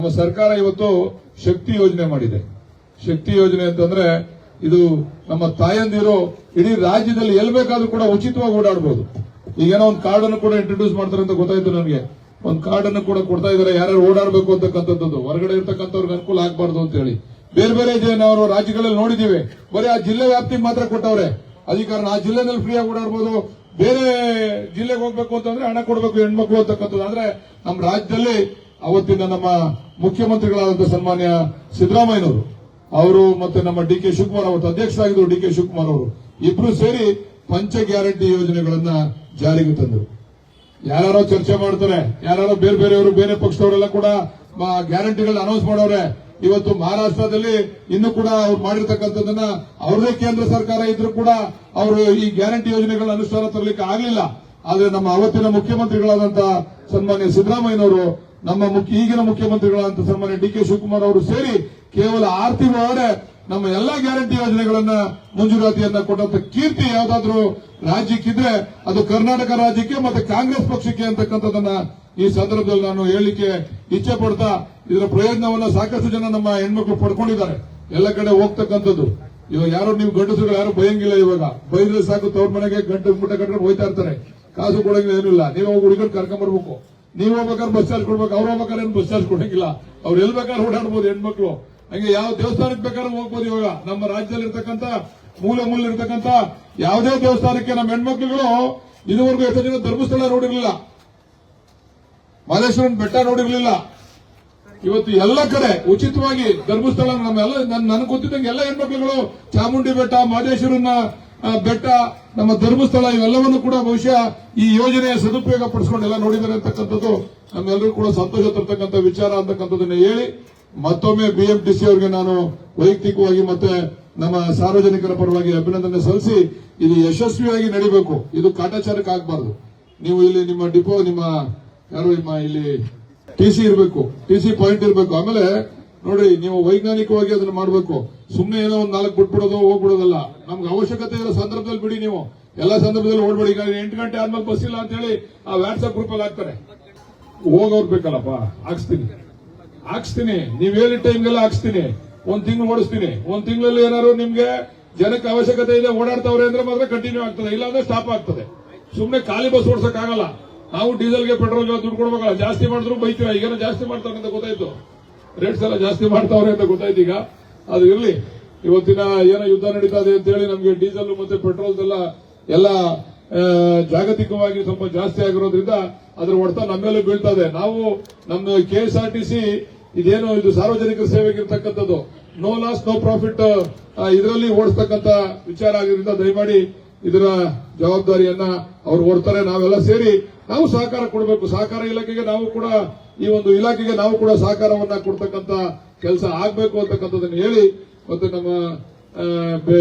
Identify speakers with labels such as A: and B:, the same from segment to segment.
A: ನಮ್ಮ ಸರ್ಕಾರ ಇವತ್ತು ಶಕ್ತಿ ಯೋಜನೆ ಮಾಡಿದೆ. ಶಕ್ತಿ ಯೋಜನೆ ಅಂತಂದ್ರೆ ಇದು ನಮ್ಮ ತಾಯಂದಿರು ಇಡೀ ರಾಜ್ಯದಲ್ಲಿ ಎಲ್ಲಿ ಬೇಕಾದ್ರೂ ಕೂಡ ಉಚಿತವಾಗಿ ಓಡಾಡಬಹುದು. ಈಗೇನೋ ಒಂದು ಕಾರ್ಡ್ ಅನ್ನು ಕೂಡ ಇಂಟ್ರೊಡ್ಯೂಸ್ ಮಾಡ್ತಾರೆ ಅಂತ ಗೊತ್ತಾಯ್ತು ನನಗೆ. ಒಂದು ಕಾರ್ಡ್ ಅನ್ನು ಕೂಡ ಕೊಡ್ತಾ ಇದ್ದಾರೆ, ಯಾರ್ಯಾರು ಓಡಾಡಬೇಕು ಅಂತಕ್ಕಂಥದ್ದು, ಹೊರಗಡೆ ಇರ್ತಕ್ಕಂಥವ್ರಿಗೆ ಅನುಕೂಲ ಆಗಬಾರ್ದು ಅಂತ ಹೇಳಿ. ಬೇರೆ ಬೇರೆ ನಾವು ರಾಜ್ಯಗಳಲ್ಲಿ ನೋಡಿದೀವಿ, ಬರೀ ಆ ಜಿಲ್ಲೆ ವ್ಯಾಪ್ತಿಗೆ ಮಾತ್ರ ಕೊಟ್ಟವ್ರೆ ಅಧಿಕಾರ. ಆ ಜಿಲ್ಲೆನಲ್ಲಿ ಫ್ರೀಯಾಗಿ ಓಡಾಡಬಹುದು, ಬೇರೆ ಜಿಲ್ಲೆಗೆ ಹೋಗ್ಬೇಕು ಅಂತಂದ್ರೆ ಹಣ ಕೊಡಬೇಕು ಹೆಣ್ಮಕ್ಳು ಅಂತಕ್ಕಂಥದ್ದು. ಆದ್ರೆ ನಮ್ಮ ರಾಜ್ಯದಲ್ಲಿ ಅವತ್ತಿನ ನಮ್ಮ ಮುಖ್ಯಮಂತ್ರಿಗಳಾದಂತಹ ಸನ್ಮಾನ್ಯ ಸಿದ್ದರಾಮಯ್ಯನವರು ಅವರು ಮತ್ತೆ ನಮ್ಮ ಡಿ ಕೆ ಶಿವಕುಮಾರ್ ಅವತ್ತು ಅಧ್ಯಕ್ಷರಾಗಿದ್ದರು. ಡಿ ಕೆ ಶಿವಕುಮಾರ್ ಅವರು ಇಬ್ರು ಸೇರಿ ಪಂಚ ಗ್ಯಾರಂಟಿ ಯೋಜನೆಗಳನ್ನ ಜಾರಿಗೆ ತಂದರು. ಯಾರೋ ಚರ್ಚೆ ಮಾಡ್ತಾರೆ, ಯಾರು ಬೇರೆ ಬೇರೆಯವರು ಬೇರೆ ಪಕ್ಷದವರೆಲ್ಲ ಕೂಡ ಗ್ಯಾರಂಟಿಗಳನ್ನ ಅನೌನ್ಸ್ ಮಾಡವ್ರೆ. ಇವತ್ತು ಮಹಾರಾಷ್ಟ್ರದಲ್ಲಿ ಇನ್ನೂ ಕೂಡ ಅವ್ರು ಮಾಡಿರ್ತಕ್ಕಂಥದ್ದನ್ನ ಅವ್ರದೇ ಕೇಂದ್ರ ಸರ್ಕಾರ ಇದ್ರೂ ಕೂಡ ಅವರು ಈ ಗ್ಯಾರಂಟಿ ಯೋಜನೆಗಳನ್ನ ಅನುಷ್ಠಾನ ತರಲಿಕ್ಕೆ ಆಗಲಿಲ್ಲ. ಆದ್ರೆ ನಮ್ಮ ಅವತ್ತಿನ ಮುಖ್ಯಮಂತ್ರಿಗಳಾದಂತಹ ಸನ್ಮಾನ್ಯ ಸಿದ್ದರಾಮಯ್ಯನವರು, ನಮ್ಮ ಈಗಿನ ಮುಖ್ಯಮಂತ್ರಿಗಳಾದಂತಹ ಸನ್ಮಾನ್ಯ ಡಿ ಕೆ ಶಿವಕುಮಾರ್ ಅವರು ಸೇರಿ ಕೇವಲ 6 ತಿಂಗಳೊಳಗೆ ನಮ್ಮ ಎಲ್ಲಾ ಗ್ಯಾರಂಟಿ ಯೋಜನೆಗಳನ್ನ ಮಂಜೂರಾತಿಯನ್ನ ಕೊಟ್ಟಂತ ಕೀರ್ತಿ ಯಾವ್ದಾದ್ರು ರಾಜ್ಯಕ್ಕಿದ್ರೆ ಅದು ಕರ್ನಾಟಕ ರಾಜ್ಯಕ್ಕೆ ಮತ್ತೆ ಕಾಂಗ್ರೆಸ್ ಪಕ್ಷಕ್ಕೆ ಅಂತಕ್ಕಂಥದ್ದನ್ನ ಈ ಸಂದರ್ಭದಲ್ಲಿ ನಾನು ಹೇಳಲಿಕ್ಕೆ ಇಚ್ಛೆ ಪಡ್ತಾ, ಇದರ ಪ್ರಯೋಜನವನ್ನ ಸಾಕಷ್ಟು ಜನ ನಮ್ಮ ಹೆಣ್ಮಕ್ಳು ಪಡ್ಕೊಂಡಿದ್ದಾರೆ. ಎಲ್ಲ ಕಡೆ ಹೋಗ್ತಕ್ಕಂಥದ್ದು. ಇವಾಗ ಯಾರು ನೀವು ಗಂಡಸುಗಳು ಯಾರು ಭಯಂಗಿಲ್ಲ. ಇವಾಗ ಬೈದ್ರೆ ಸಾಕು ತವ್ರ ಮನೆಗೆ ಗಂಟೆ ಮುಟ್ಟ ಕಟ್ಕೊಂಡು ಹೋಯ್ತಾ ಇರ್ತಾರೆ. ಕಾಸು ಕೊಡಂಗಿಲ್ಲ, ಏನಿಲ್ಲ. ನೀವು ಹೋಗಿ ಹುಡುಗರು ಕರ್ಕೊಂಡ್ ಬರ್ಬೇಕು. ನೀವು ಹೋಗ್ಬೇಕಾದ್ರೆ ಬಸ್ ಚಾರ್ಜ್ ಕೊಡ್ಬೇಕು, ಅವ್ರು ಹೋಗ್ಬೇಕಾದ್ರೆ ಏನು ಬಸ್ ಚಾರ್ಜ್ ಕೊಡಂಗಿಲ್ಲ. ಅವ್ರು ಎಲ್ಲಿ ಬೇಕಾದ್ರೆ ಓಡಾಡ್ಬೋದು ಹೆಣ್ಮಕ್ಳು. ಹಂಗೆ ಯಾವ ದೇವಸ್ಥಾನಕ್ಕೆ ಬೇಕಾದ್ರೂ ಹೋಗ್ಬೋದು. ಇವಾಗ ನಮ್ಮ ರಾಜ್ಯದಲ್ಲಿ ಇರ್ತಕ್ಕಂಥ ಮೂಲೆ ಇರ್ತಕ್ಕಂಥ ಯಾವುದೇ ದೇವಸ್ಥಾನಕ್ಕೆ ನಮ್ಮ ಹೆಣ್ಮಕ್ಳುಗಳು ಇದುವರೆಗೂ ಎಷ್ಟೋ ಜನ ಧರ್ಮಸ್ಥಳ ನೋಡಿರ್ಲಿಲ್ಲ, ಮಹದೇಶ್ವರನ ಬೆಟ್ಟ ನೋಡಿರ್ಲಿಲ್ಲ. ಇವತ್ತು ಎಲ್ಲ ಕಡೆ ಉಚಿತವಾಗಿ ಧರ್ಮಸ್ಥಳ ನನಗೆ ಗೊತ್ತಿದ್ದಂಗೆ ಎಲ್ಲ ಹೆಣ್ಮಕ್ಳುಗಳು ಚಾಮುಂಡಿ ಬೆಟ್ಟ, ಮಹದೇಶ್ವರನ ಬೆಟ್ಟ, ನಮ್ಮ ಧರ್ಮಸ್ಥಳ ಇವೆಲ್ಲವನ್ನು ಕೂಡ ಬಹುಶಃ ಈ ಯೋಜನೆಯ ಸದುಪಯೋಗ ಪಡಿಸಿಕೊಂಡು ಎಲ್ಲ ನೋಡಿದ್ದಾರೆ ಅಂತಕ್ಕಂಥದ್ದು ನಮ್ಮೆಲ್ಲರೂ ಕೂಡ ಸಂತೋಷ ತರ್ತಕ್ಕಂಥ ವಿಚಾರ ಅಂತಕ್ಕಂಥದ್ದನ್ನ ಹೇಳಿ, ಮತ್ತೊಮ್ಮೆ ಬಿಎಂಟಿಸಿ ಅವರಿಗೆ ನಾನು ವೈಯಕ್ತಿಕವಾಗಿ ಮತ್ತೆ ನಮ್ಮ ಸಾರ್ವಜನಿಕರ ಪರವಾಗಿ ಅಭಿನಂದನೆ ಸಲ್ಲಿಸಿ, ಇದು ಯಶಸ್ವಿಯಾಗಿ ನಡೀಬೇಕು. ಇದು ಕಾಟಾಚಾರಕ್ಕೆ ಆಗಬಾರ್ದು. ನೀವು ಇಲ್ಲಿ ನಿಮ್ಮ ಡಿಪೋ ಇಲ್ಲಿ ಟಿಸಿ ಇರಬೇಕು, ಟಿಸಿ ಪಾಯಿಂಟ್ ಇರಬೇಕು. ಆಮೇಲೆ ನೋಡಿ, ನೀವು ವೈಜ್ಞಾನಿಕವಾಗಿ ಅದನ್ನ ಮಾಡಬೇಕು. ಸುಮ್ಮನೆ ಏನೋ ಒಂದು 4 ಬಿಟ್ಬಿಡೋದು ಹೋಗ್ಬಿಡೋದಲ್ಲ. ನಮ್ಗೆ ಅವಶ್ಯಕತೆ ಇರೋ ಸಂದರ್ಭದಲ್ಲಿ ಬಿಡಿ. ನೀವು ಎಲ್ಲಾ ಸಂದರ್ಭದಲ್ಲಿ ಓಡ್ಬೇಡಿ. ಈಗ 8 ಗಂಟೆ ಆದ್ಮೇಲೆ ಬಸ್ ಇಲ್ಲ ಅಂತ ಹೇಳಿ ಆ ವಾಟ್ಸ್ಆಪ್ ಗ್ರೂಪ್ ಅಲ್ಲಿ ಹಾಕ್ತಾರೆ. ಹೋಗೋರ್ ಬೇಕಲ್ಲಪ್ಪ, ಹಾಕ್ಸ್ತೀನಿ. ನೀವ್ ಹೇಳಿದ ಟೈಮ್ಗೆಲ್ಲ ಹಾಕ್ಸ್ತೀನಿ. 1 ತಿಂಗಳು ಓಡಿಸ್ತೀನಿ. 1 ತಿಂಗಳಲ್ಲಿ ಏನಾದ್ರು ನಿಮ್ಗೆ ಜನಕ್ಕೆ ಅವಶ್ಯಕತೆ ಇದೆ, ಓಡಾಡ್ತಾವ್ರೆ ಅಂದ್ರೆ ಮಾತ್ರ ಕಂಟಿನ್ಯೂ ಆಗ್ತದೆ, ಇಲ್ಲಾಂದ್ರೆ ಸ್ಟಾಪ್ ಆಗ್ತದೆ. ಸುಮ್ಮನೆ ಖಾಲಿ ಬಸ್ ಓಡಿಸಕ್ ಆಗಲ್ಲ. ನಾವು ಡೀಸೆಲ್ಗೆ ಪೆಟ್ರೋಲ್ಗೆ ದುಡ್ಡು ಕೊಡ್ಬೇಕಲ್ಲ. ಜಾಸ್ತಿ ಮಾಡಿದ್ರು ಬೈತೀರಾ. ಈಗೇನೋ ಜಾಸ್ತಿ ಮಾಡ್ತಾವ್ರೆ ಅಂತ ಗೊತ್ತಾಯ್ತು, ರೇಟ್ಸ್ ಎಲ್ಲ ಜಾಸ್ತಿ ಮಾಡ್ತಾವ್ರೆ ಅಂತ ಗೊತ್ತಾಯ್ತು. ಈಗ ಅದು ಇರ್ಲಿ. ಇವತ್ತಿನ ಏನೋ ಯುದ್ಧ ನಡೀತಾ ಇದೆ ಅಂತ ಹೇಳಿ ನಮ್ಗೆ ಡೀಸೆಲ್ ಮತ್ತೆ ಪೆಟ್ರೋಲ್ ಎಲ್ಲ ಜಾಗತಿಕವಾಗಿ ಸ್ವಲ್ಪ ಜಾಸ್ತಿ ಆಗಿರೋದ್ರಿಂದ ಅದ್ರ ಹೊಡೆತ ನಮ್ಮೇಲೆ ಬೀಳ್ತಾ ಇದೆ. ನಾವು ನಮ್ಮ ಕೆಎಸ್ಆರ್ಟಿಸಿ ಇದೇನು ಇದು ಸಾರ್ವಜನಿಕರ ಸೇವೆಗೆ ಇರ್ತಕ್ಕಂಥದ್ದು, ನೋ ಲಾಸ್ ನೋ ಪ್ರಾಫಿಟ್ ಇದರಲ್ಲಿ ಓಡಿಸ್ತಕ್ಕಂಥ ವಿಚಾರ ಆಗಿರೋದ್ರಿಂದ ದಯಮಾಡಿ ಇದರ ಜವಾಬ್ದಾರಿಯನ್ನ ಅವ್ರು ಓಡ್ತಾರೆ. ನಾವೆಲ್ಲ ಸೇರಿ ನಾವು ಸಹಕಾರ ಕೊಡಬೇಕು. ಸಹಕಾರ ಇಲಾಖೆಗೆ ನಾವು ಕೂಡ ಈ ಒಂದು ಇಲಾಖೆಗೆ ನಾವು ಕೂಡ ಸಹಕಾರವನ್ನ ಕೊಡ್ತಕ್ಕಂಥ ಕೆಲಸ ಆಗ್ಬೇಕು ಅಂತಕ್ಕಂಥದ್ದನ್ನು ಹೇಳಿ, ಮತ್ತೆ ನಮ್ಮ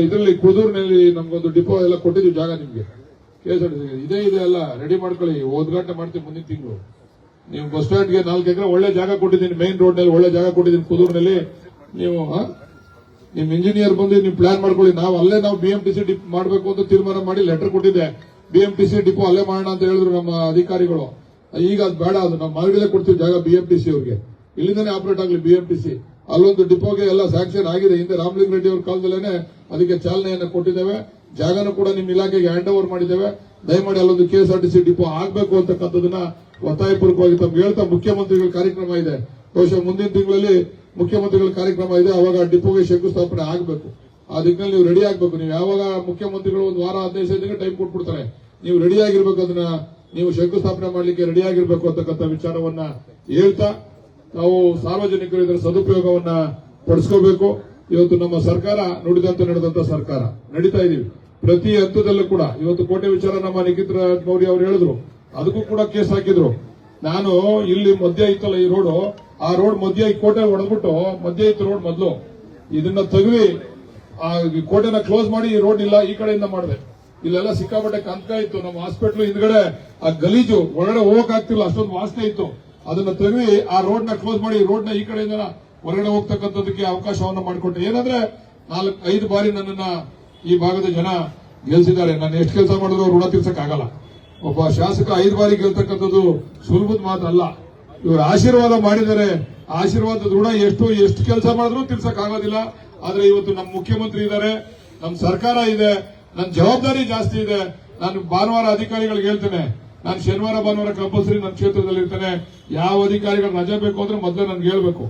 A: ಇದರಲ್ಲಿ ಕುದೂರಿನಲ್ಲಿ ನಮ್ಗೊಂದು ಡಿಪೋ ಎಲ್ಲ ಕೊಟ್ಟಿದ್ದೀವಿ ಜಾಗ. ನಿಮ್ಗೆ ಕೆಎಸ್ಆರ್ಟಿಸಿ ಇದೇ ಎಲ್ಲ ರೆಡಿ ಮಾಡ್ಕೊಳ್ಳಿ. ಉದ್ಘಾಟನೆ ಮಾಡ್ತೀವಿ ಮುಂದಿನ ತಿಂಗಳು. ನೀವು ಬಸ್ ಸ್ಟ್ಯಾಂಡ್ಗೆ 4 ಎಕರೆ ಒಳ್ಳೆ ಜಾಗ ಕೊಟ್ಟಿದ್ದೀನಿ, ಮೈನ್ ರೋಡ್ ನಲ್ಲಿ ಒಳ್ಳೆ ಜಾಗ ಕೊಟ್ಟಿದ್ದೀನಿ ಕುದೂರಿನಲ್ಲಿ. ನೀವು ನಿಮ್ ಇಂಜಿನಿಯರ್ ಬಂದು ನೀವು ಪ್ಲಾನ್ ಮಾಡ್ಕೊಳ್ಳಿ. ನಾವು ಬಿಎಂಟಿಸಿ ಡಿಪೋ ಮಾಡಬೇಕು ಅಂತ ತೀರ್ಮಾನ ಮಾಡಿ ಲೆಟರ್ ಕೊಟ್ಟಿದ್ದೆ. ಬಿಎಂಟಿಸಿ ಡಿಪೋ ಅಲ್ಲೇ ಮಾಡೋಣ ಅಂತ ಹೇಳಿದ್ರು ನಮ್ಮ ಅಧಿಕಾರಿಗಳು. ಈಗ ಅದು ಬೇಡ, ಅದು ನಾವು ಮಾಗಡಿಲೇ ಕೊಡ್ತೀವಿ ಜಾಗ ಬಿಎಂಟಿಸಿ ಅವ್ರಿಗೆ. ಇಲ್ಲಿಂದಾನೇ ಆಪರೇಟ್ ಆಗಲಿ ಬಿಎಂಟಿಸಿ. ಅಲ್ಲೊಂದು ಡಿಪೋಗೆ ಎಲ್ಲ ಸ್ಯಾಂಕ್ಷನ್ ಆಗಿದೆ. ಹಿಂದೆ ರಾಮಲಿಂಗ ರೆಡ್ಡಿ ಅವ್ರ ಕಾಲದಲ್ಲೇನೆ ಅದಕ್ಕೆ ಚಾಲನೆಯನ್ನು ಕೊಟ್ಟಿದ್ದೇವೆ. ಜಾಗನೂ ಕೂಡ ನಿಮ್ಮ ಇಲಾಖೆಗೆ ಹ್ಯಾಂಡ್ ಓವರ್ ಮಾಡಿದ್ದೇವೆ. ದಯಮಾಡಿ ಅಲ್ಲೊಂದು ಕೆಎಸ್ಆರ್ಟಿಸಿ ಡಿಪೋ ಆಗಬೇಕು ಅಂತಕ್ಕಂಥದನ್ನ ಒತ್ತಾಯಪೂರ್ವಕವಾಗಿ ತಮ್ಗೆ ಹೇಳ್ತಾ, ಮುಖ್ಯಮಂತ್ರಿಗಳ ಕಾರ್ಯಕ್ರಮ ಇದೆ. ಬಹುಶಃ ಮುಂದಿನ ತಿಂಗಳಲ್ಲಿ ಮುಖ್ಯಮಂತ್ರಿಗಳ ಕಾರ್ಯಕ್ರಮ ಇದೆ. ಅವಾಗ ಡಿಪೋಗೆ ಶಂಕುಸ್ಥಾಪನೆ ಆಗಬೇಕು. ಆ ದಿಕ್ಕಿನಲ್ಲಿ ನೀವು ರೆಡಿ ಆಗಬೇಕು. ನೀವು ಯಾವಾಗ ಮುಖ್ಯಮಂತ್ರಿಗಳು 1 ವಾರ 15 ದಿನ ಟೈಮ್ ಕೊಟ್ಬಿಡ್ತಾರೆ, ನೀವು ರೆಡಿ ಆಗಿರ್ಬೇಕು. ಅದನ್ನ ನೀವು ಶಂಕುಸ್ಥಾಪನೆ ಮಾಡಲಿಕ್ಕೆ ರೆಡಿ ಆಗಿರ್ಬೇಕು ಅಂತಕ್ಕಂಥ ವಿಚಾರವನ್ನ ಹೇಳ್ತಾ, ನಾವು ಸಾರ್ವಜನಿಕರು ಇದರ ಸದುಪಯೋಗವನ್ನ ಪಡಿಸ್ಕೋಬೇಕು. ಇವತ್ತು ನಮ್ಮ ಸರ್ಕಾರ ನುಡಿದಂತೆ ನಡೆದಂತ ಸರ್ಕಾರ ನಡೀತಾ ಇದೀವಿ. ಪ್ರತಿ ಹಂತದಲ್ಲೂ ಕೂಡ ಇವತ್ತು ಕೋಟೆ ವಿಚಾರ ನಮ್ಮ ನಿಖಿತ್ ಮೌರ್ಯ ಅವರು ಹೇಳಿದ್ರು, ಅದಕ್ಕೂ ಕೂಡ ಕೇಸ್ ಹಾಕಿದ್ರು. ನಾನು ಇಲ್ಲಿ ಮಧ್ಯ ಇತ್ತಲ್ಲ ಈ ರೋಡ್, ಆ ರೋಡ್ ಮಧ್ಯ ಈ ಕೋಟೆ ಹೊಡೆದ್ಬಿಟ್ಟು ಮಧ್ಯ ಇತ್ತು ರೋಡ್ ಮೊದಲು, ಇದನ್ನ ತೆಗೆದು ಆ ಕೋಟೆನ ಕ್ಲೋಸ್ ಮಾಡಿ ಈ ರೋಡ್ ಇಲ್ಲ ಈ ಕಡೆಯಿಂದ ಮಾಡಿದೆ. ಇಲ್ಲೆಲ್ಲ ಸಿಕ್ಕಾಪಟ್ಟೆ ಕಂಕ ಇತ್ತು. ನಮ್ಮ ಹಾಸ್ಪಿಟಲ್ ಹಿಂದ್ಗಡೆ ಆ ಗಲೀಜು, ಒಳಗಡೆ ಹೋಗಕ್ ಆಗ್ತಿಲ್ಲ, ಅಷ್ಟೊಂದು ವಾಸನೆ ಇತ್ತು. ಅದನ್ನ ತೆಗೆದು ಆ ರೋಡ್ ನ ಕ್ಲೋಸ್ ಮಾಡಿ ರೋಡ್ ನ ಈ ಕಡೆಯಿಂದ ಹೊರಗಡೆ ಹೋಗ್ತಕ್ಕಂಥದಕ್ಕೆ ಅವಕಾಶವನ್ನ ಮಾಡಿಕೊಟ್ಟೆ. ಏನಂದ್ರೆ 4-5 ಬಾರಿ ನನ್ನನ್ನ ಈ ಭಾಗದ ಜನ ಗೆಲ್ಸಿದ್ದಾರೆ. ನಾನು ಎಷ್ಟು ಕೆಲಸ ಮಾಡಿದ್ರು ಋಣ ತೀರ್ಸಕ್ ಆಗಲ್ಲ. ಒಬ್ಬ ಶಾಸಕ 5 ಬಾರಿ ಗೆಲ್ತಕ್ಕಂಥದ್ದು ಸುಲಭದ ಮಾತಲ್ಲ. ಇವರು ಆಶೀರ್ವಾದ ಮಾಡಿದ್ದಾರೆ. ಆಶೀರ್ವಾದದ ಋಣ ಎಷ್ಟು ಕೆಲಸ ಮಾಡಿದ್ರು ತಿರ್ಸಕ್ ಆಗೋದಿಲ್ಲ. ಆದ್ರೆ ಇವತ್ತು ನಮ್ಮ ಮುಖ್ಯಮಂತ್ರಿ ಇದ್ದಾರೆ, ನಮ್ಮ ಸರ್ಕಾರ ಇದೆ, ನನ್ನ ಜವಾಬ್ದಾರಿ ಜಾಸ್ತಿ ಇದೆ. ನಾನು ಭಾನುವಾರ ಅಧಿಕಾರಿಗಳಿಗೆ ಹೇಳ್ತೇನೆ, ನಾನು ಶನಿವಾರ ಭಾನುವಾರ ಕಂಪಲ್ಸರಿ ನನ್ನ ಕ್ಷೇತ್ರದಲ್ಲಿ ಇರ್ತೇನೆ. ಯಾವ ಅಧಿಕಾರಿಗಳು ರಜೆ ಬೇಕು ಅಂದ್ರೆ ಮೊದಲೇ ನನ್ಗೆ ಹೇಳ್ಬೇಕು,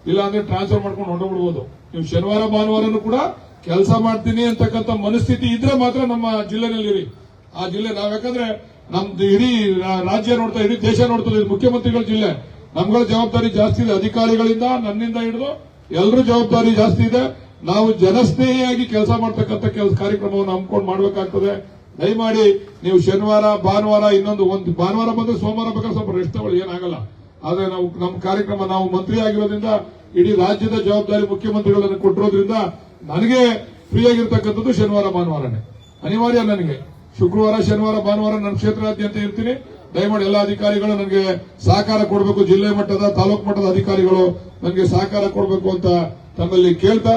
A: ಇಲ್ಲ ಅಂದ್ರೆ ಟ್ರಾನ್ಸ್ಫರ್ ಮಾಡ್ಕೊಂಡು ಹೊರಡಬಿಡ್ಬೋದು. ನೀವು ಶನಿವಾರ ಭಾನುವಾರನು ಕೂಡ ಕೆಲಸ ಮಾಡ್ತೀನಿ ಅಂತಕ್ಕಂಥ ಮನಸ್ಥಿತಿ ಇದ್ರೆ ಮಾತ್ರ ನಮ್ಮ ಜಿಲ್ಲೆನಲ್ಲಿರಿ. ಆ ಜಿಲ್ಲೆ ಯಾಕಂದ್ರೆ ನಮ್ದು ಇಡೀ ರಾಜ್ಯ ನೋಡ್ತಾ, ಇಡೀ ದೇಶ ನೋಡ್ತದೆ, ಮುಖ್ಯಮಂತ್ರಿಗಳ ಜಿಲ್ಲೆ. ನಮ್ಗಳ ಜವಾಬ್ದಾರಿ ಜಾಸ್ತಿ ಇದೆ, ಅಧಿಕಾರಿಗಳಿಂದ ನನ್ನಿಂದ ಹಿಡಿದು ಎಲ್ಲರೂ ಜವಾಬ್ದಾರಿ ಜಾಸ್ತಿ ಇದೆ. ನಾವು ಜನಸ್ನೇಹಿಯಾಗಿ ಕೆಲಸ ಮಾಡ್ತಕ್ಕಂಥ ಕಾರ್ಯಕ್ರಮವನ್ನು ಹಮ್ಮಿಕೊಂಡು ಮಾಡಬೇಕಾಗ್ತದೆ. ದಯಮಾಡಿ ನೀವು ಶನಿವಾರ ಭಾನುವಾರ ಒಂದು ಭಾನುವಾರ ಬಂದ್ರೆ ಸೋಮವಾರ ಬೇಕಾದ್ರೆ ಸ್ವಲ್ಪ ರೆಸ್ಟ್ ತಗೊಳ್ಳಿ, ಏನಾಗಲ್ಲ. ಆದ್ರೆ ನಾವು ನಮ್ಮ ಕಾರ್ಯಕ್ರಮ, ನಾವು ಮಂತ್ರಿ ಆಗಿರೋದ್ರಿಂದ ಇಡೀ ರಾಜ್ಯದ ಜವಾಬ್ದಾರಿ ಮುಖ್ಯಮಂತ್ರಿಗಳನ್ನು ಕೊಟ್ಟಿರೋದ್ರಿಂದ ನನಗೆ ಫ್ರೀ ಆಗಿರ್ತಕ್ಕಂಥದ್ದು ಶನಿವಾರ ಭಾನುವಾರನೇ ಅನಿವಾರ್ಯ. ನನಗೆ ಶುಕ್ರವಾರ ಶನಿವಾರ ಭಾನುವಾರ ನನ್ನ ಕ್ಷೇತ್ರಾದ್ಯಂತ ಇರ್ತೀನಿ. ದಯಮಾಡಿ ಎಲ್ಲ ಅಧಿಕಾರಿಗಳು ನನಗೆ ಸಹಕಾರ ಕೊಡಬೇಕು, ಜಿಲ್ಲೆ ಮಟ್ಟದ ತಾಲೂಕು ಮಟ್ಟದ ಅಧಿಕಾರಿಗಳು ನನಗೆ ಸಹಕಾರ ಕೊಡಬೇಕು ಅಂತ ತಮ್ಮಲ್ಲಿ ಕೇಳ್ತಾ